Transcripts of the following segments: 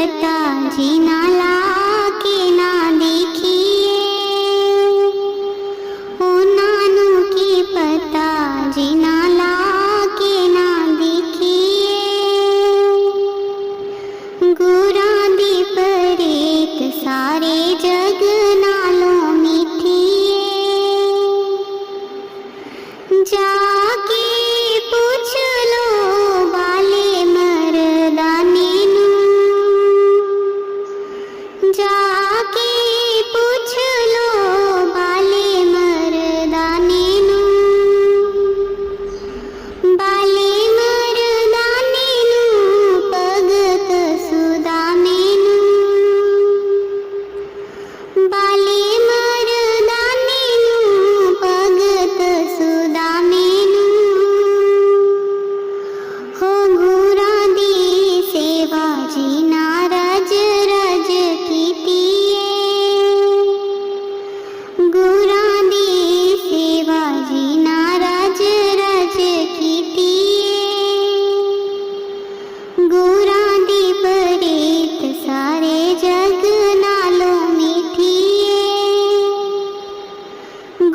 पता जी ना ला के ना देखिए, ओ नानू की पता जी ना ला के ना देखिए। गुरां दी परेत सारे जग नालों मीठिए, जाके पूछ लो बाले मर्दाने नू, जाके पूछ लो बाले मर्दाने नू, बाले मर्दाने नू भगत सुदामे नू, बाले मर्दाने नू भगत सुदामे नू। हो गुरां दी सेवा जी ना रज रज कीतीए, गुरां दी सेवा जी ना रज रज कीतीए। गुरां दी परेत सारे जग नालों मीठिए,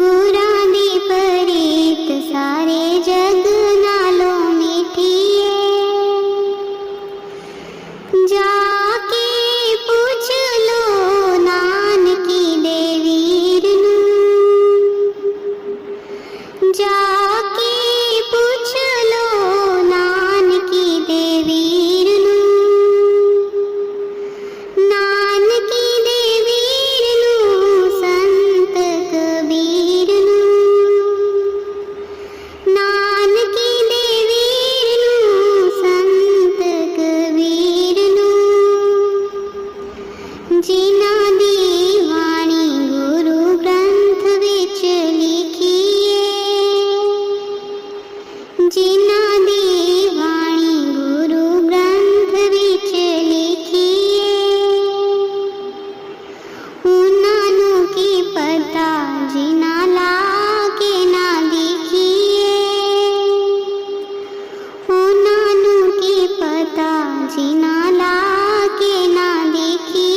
गुरां दी परेत सारे जग नालों मीठिए। जाके पूछ लो नानकी दे वीर नू, जाके पूछ लो नानकी दे वीर नू, नानकी दे वीर नू संत कबीर नू, नानकी दे वीर नू संत कबीर नू। जिन्हां दी वाणी गुरु ग्रंथ विच लिखिए, जिन्हां दी वाणी गुरु ग्रंथ विच लिखिए। उन्हां नू की पता जिन्ना ला के ना देखिए, उन्हां नू की पता जिन्ना ला के ना देखिए।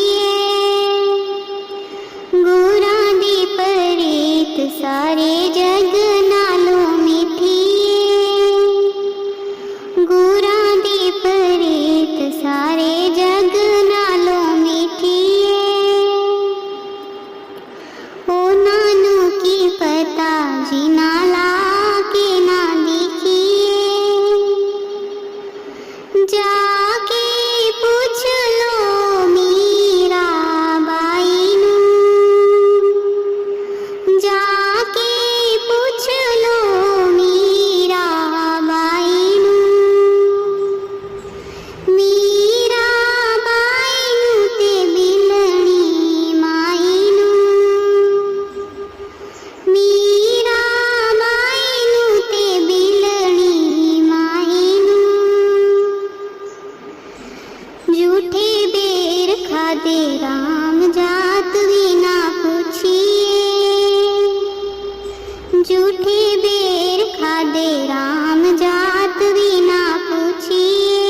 गुरां दी परेत सारे जग नालों मीठिए, गुरां दी परेत सारे जग नालों मीठिए। ओ नानू की पता जी ना ला के ना देखिए, जाके पूछ लो मीरा बाई नू, जाके पूछ लो मीरा बाई नू, मीरा बाई नू ते बिलनी माई नू, मीरा बाई नू ते बिलनी माई नू। झूठे बेर खादे राम जात भी ना पूछिए, झूठे बेर खादे राम जात भी ना पूछिए।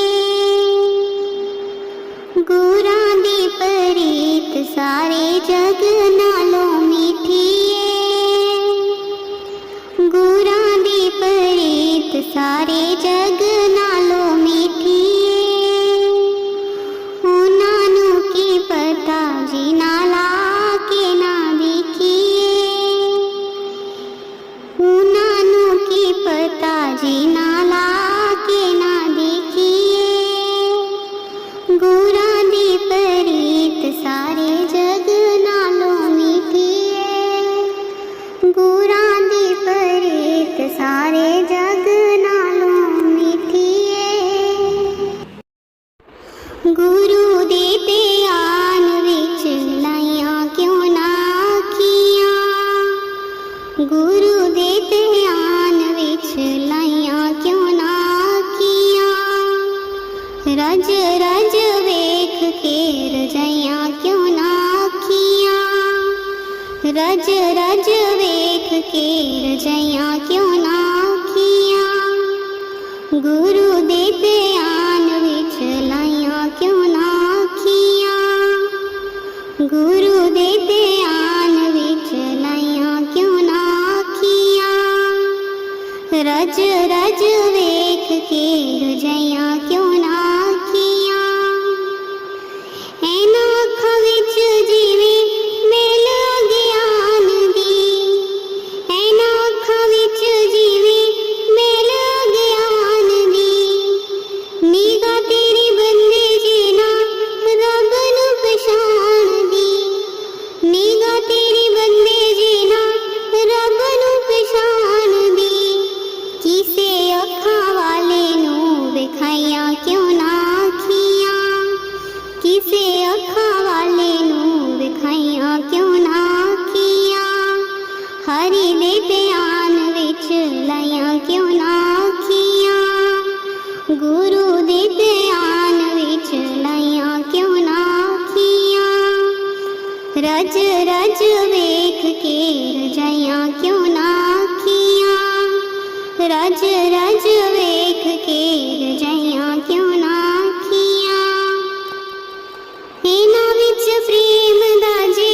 गुरां दी परेत सारे जग नालों मीठिए, गुरां दी परेत सारे जग नालों मीठिए। उन्हां नू की पता जी ना ला के ना देखिए, उन्हां नू की पता जी ना ला के ना देखिए। गुरां दी परेत सारे जग नालों मीठिए, गुरां दी परेत सारे जग नालों मीठिए। गुरु दे ध्यान विच लाइयां क्यों ना आखियां, गुरु दे ध्यान विच लाइयां क्यों ना आखियां। रज रज वेख के रजाइयां क्यों ना आखियां, रज रज वेख के रजाइयां क्यों ना आखियां। गुरु दे ध्यान विच लाइयां क्यों ना आखियां। के रजाइयाँ क्यों ना खिया, रज रज वेख के रजाइयाँ क्यों ना खिया। इना विच प्रेम दा जे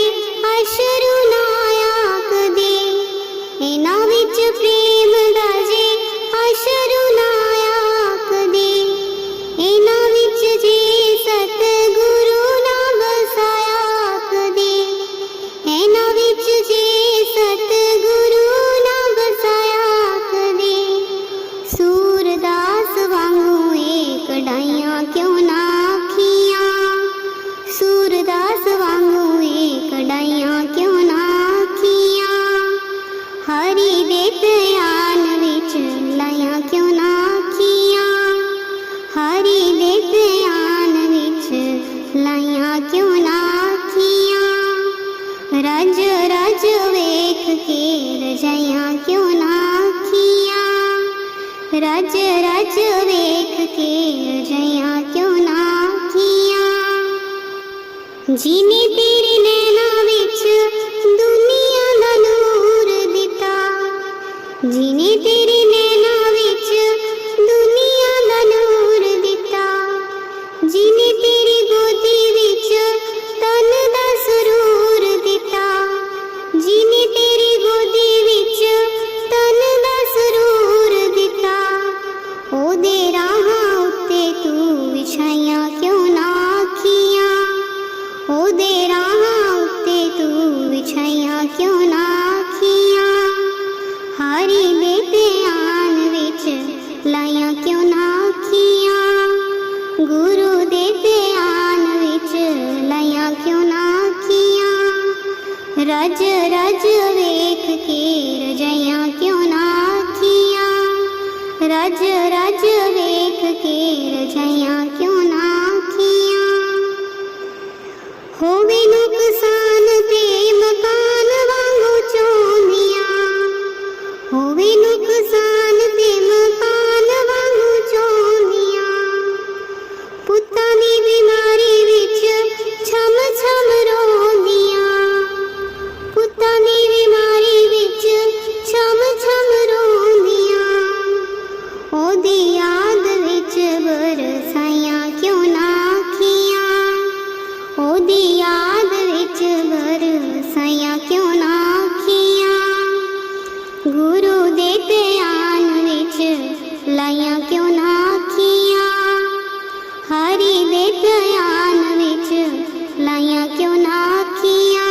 अशरू ना आया कदे, इना विच प्रेम दा जे अशरू ना आया कदे, इना विच जे सतगुरु ना बसाया कदे, इना विच जे सतगुरु ना बसाया कदे। सूरदास वांगू ए कढ़ाइयाँ क्यों ना खिया, सूरदास वांगू ए कढ़ाइयाँ क्यों ना खिया। हरि दे ध्यान विच लाइयां क्यों ना खिया, हरि दे ध्यान विच लाइयां क्यों ना खिया। रज रज वेख के रजाइयाँ क्यों ना खिया, रज रज वेख के रजाइयाँ क्यों ना खिया। जिने तेरे नैना विच दुनिया दा नूर दिता, जिने तेरे नैना विच दुनिया दा नूर दिता, जिने तेरी गोदी विच तन दा सुरूर दिता, जिने तेरी गोदी विच तन दा सुरूर दिता। ओदे राहां उत्ते तू विछाइयां क्यों ना खिया, ओदे राहां उत्ते तू विछाइयां क्यों ना खिया। हरि दे ध्यान विच लाइयां क्यों ना खिया, गुरु दे ध्यान विच लाइयां क्यों ना खिया। रज रज वेख के रजाइयाँ क्यों ना खिया, रज रज वेख के रजाइयाँ क्यों ना खिया। होवे नुकसान ते मकान वांगू चौंधिया, होवे नुकसान ते मकान वांगू चौंधिया। पुत्तां दी बीमारी विच छम छम रोंदिया, पुत्तां दी बीमारी विच छम छम रोंदिया। ओदी याद विच बरसाइयां क्यों ना खिया, ओदी याद विच बरसाइयां क्यों ना खिया। गुरु दे ध्यान विच लाइयां क्यों ना खिया, हरि दे ध्यान विच लाइयां क्यों ना खिया।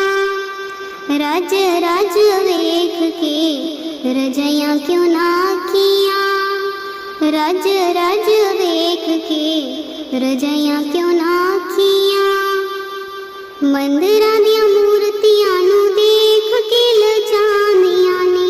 रज रज वेख के रजाइयाँ क्यों ना खिया, रज रज वेख के रजाइयाँ क्यों ना खिया। मंदिरां दियां मूर्तियां नू देख के लजांदियां ने,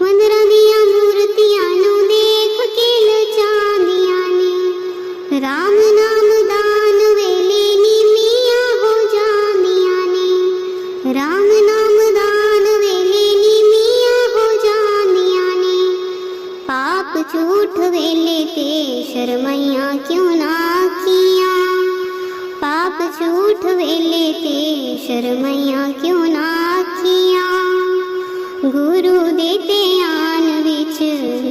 मंदिरां दियां मूर्तियां नू देख के लजांदियां ने। राम नाम दान वेले नीमियां हो जांदियां ने, राम नाम दान वेले नीमियां हो जांदियां ने। पाप झूठ वेले ते शर्माइयां क्यों ना खिया, पाप झूठ वेले ते शर्माइयां क्यों ना खिया। गुरु दे ध्यान विच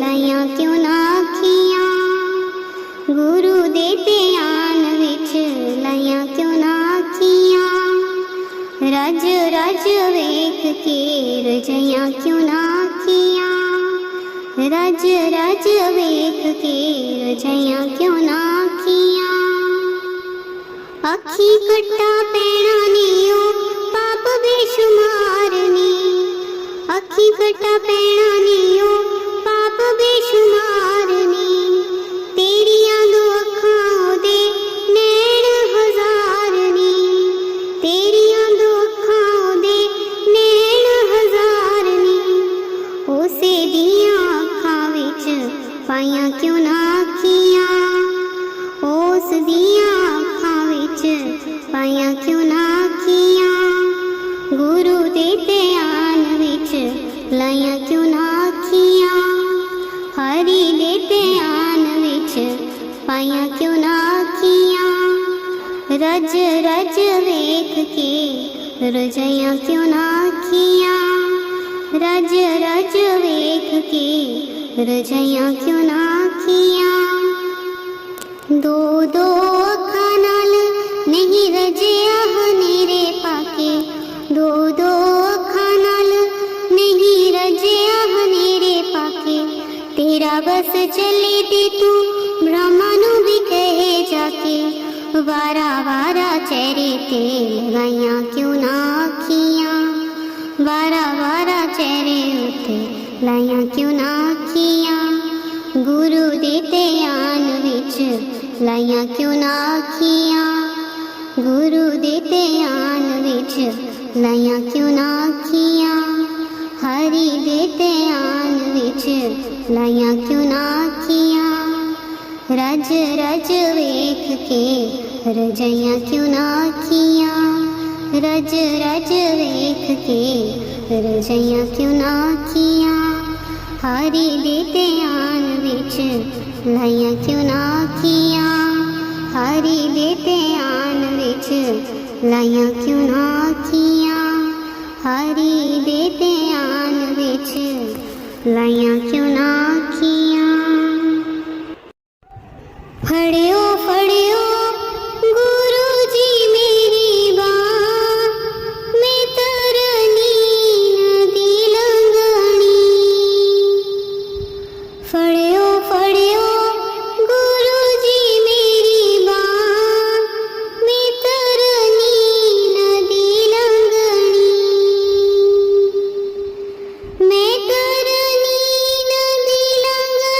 लाइयां क्यों ना खिया, गुरु दे ध्यान विच लाइयां क्यों ना खिया। रज रज वेख के रजाइयाँ क्यों ना खिया, रज रज वेख के रजाइयाँ क्यों ना खिया। अखी कट्टा पैणा नी ओ पाप बेशुमार नी, अखी कट्टा पैणा नी ओ पाप बेशुमार नी। तेरियां दो अखां ओदे नैण हजार नी, तेरियां दो अखां ओदे नैण हजार नी। उसे दियां अखां विच पाइयां क्यों ना खिया, उस दियां अखां विच पाइयां क्यों ना खिया। गुरु दे ध्यान विच लाइयां क्यों ना खिया, हरि दे ध्यान विच पाइयां क्यों ना खिया। रज रज वेख के रजाइयाँ क्यों ना आखियाँ, रज रज वेख के रजैया क्यों ना आखियाँ। दो दो अखा नाल नहीं रजिया हनेरे पाके, दो दो अखा नाल नहीं रजिया हनेरे पाके। तेरा बस चले दे तू ब्रह्मा नू भी कहे जाके, वारा वारा चेहरे ते लगाइयां क्यों ना आखियाँ, वारा वारा चेहरे उते लाइयां क्यों ना आखियाँ। गुरु दे ध्यान विच लाइयां क्यों ना आखियाँ, गुरु दे ध्यान विच लाइयां क्यों ना आखियाँ। हरि दे ध्यान विच लाइयां क्यों ना आखियाँ। रज रज वेख के रजैया क्यों ना आखियाँ, रज रज वेख के रजैया क्यों ना आखियाँ। हरि दे ध्यान विच लाइयां क्यों ना आखियाँ, हरि दे ध्यान विच लाइयां क्यों ना आखियाँ। हरि दे ध्यान विच लाइयां क्यों ना आखियाँ। फड़ियो फड़ियो गुरु जी मेरी बाँ, मैं तरनी नदी लंघनी। फड़ियो फड़ियो गुरु जी मेरी बाँ, मैं तरनी नदी लंघनी। मैं तरनी नदी लंघनी।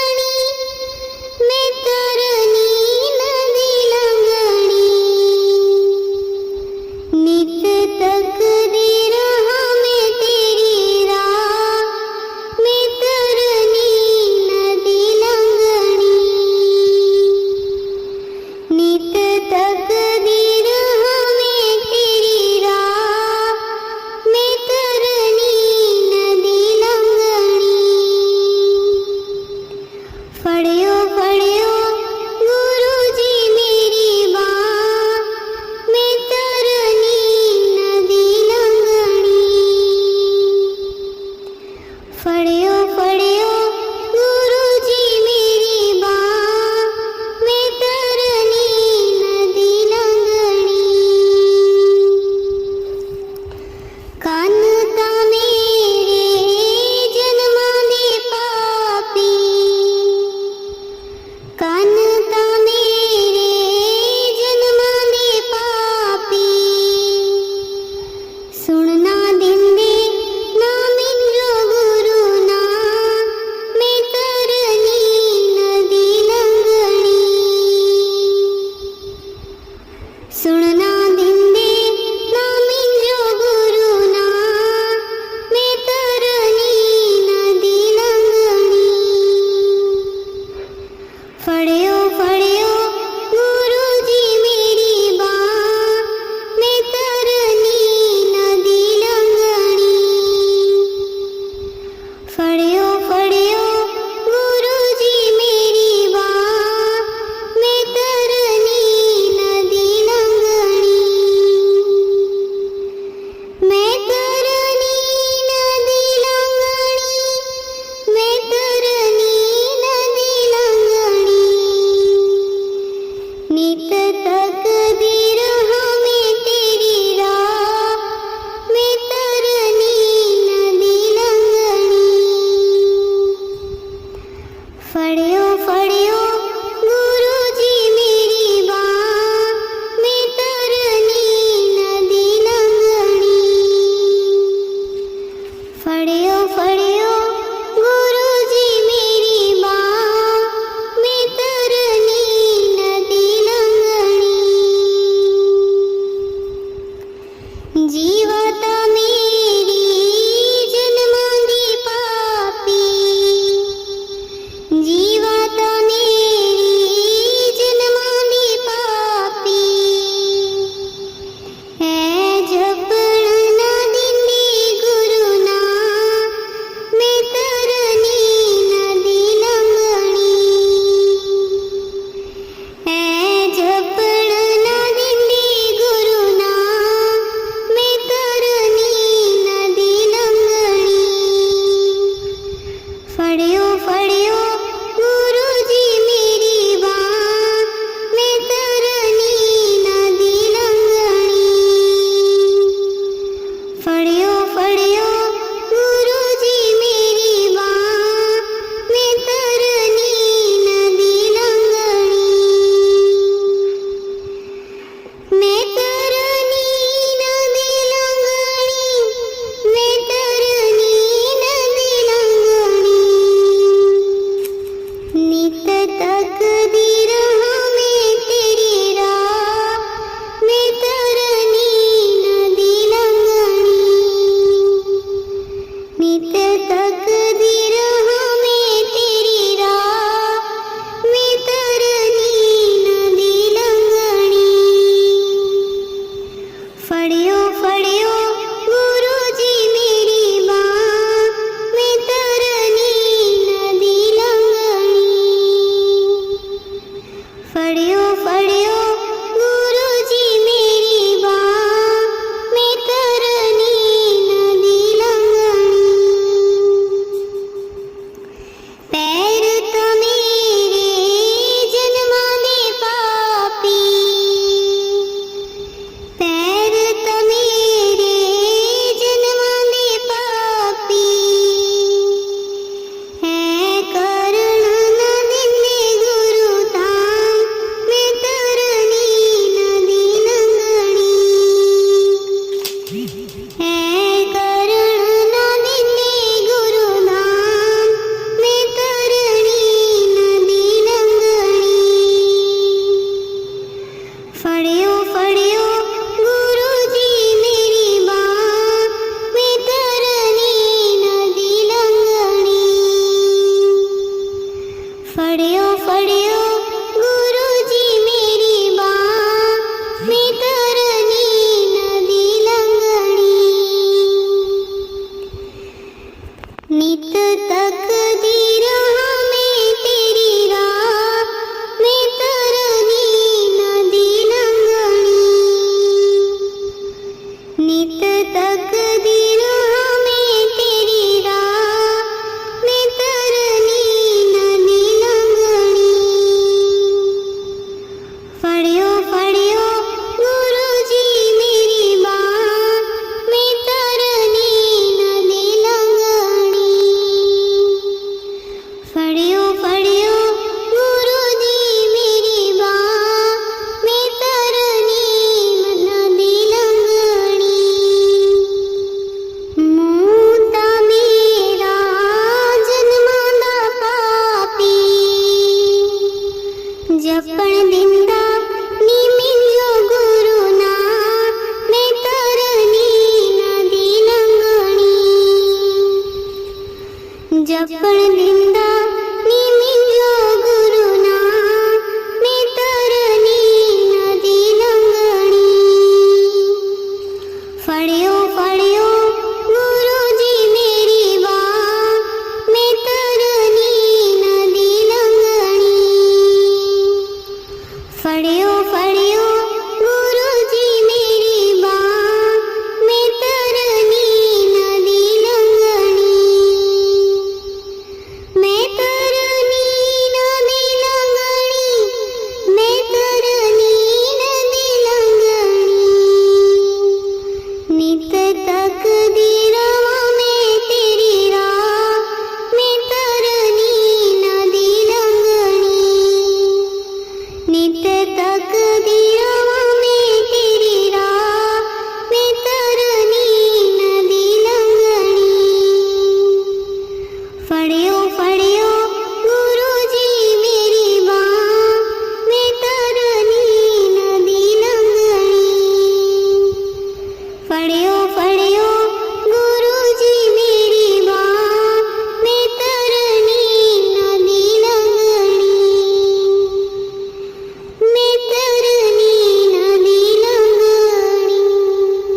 ફળિયો ફળિયો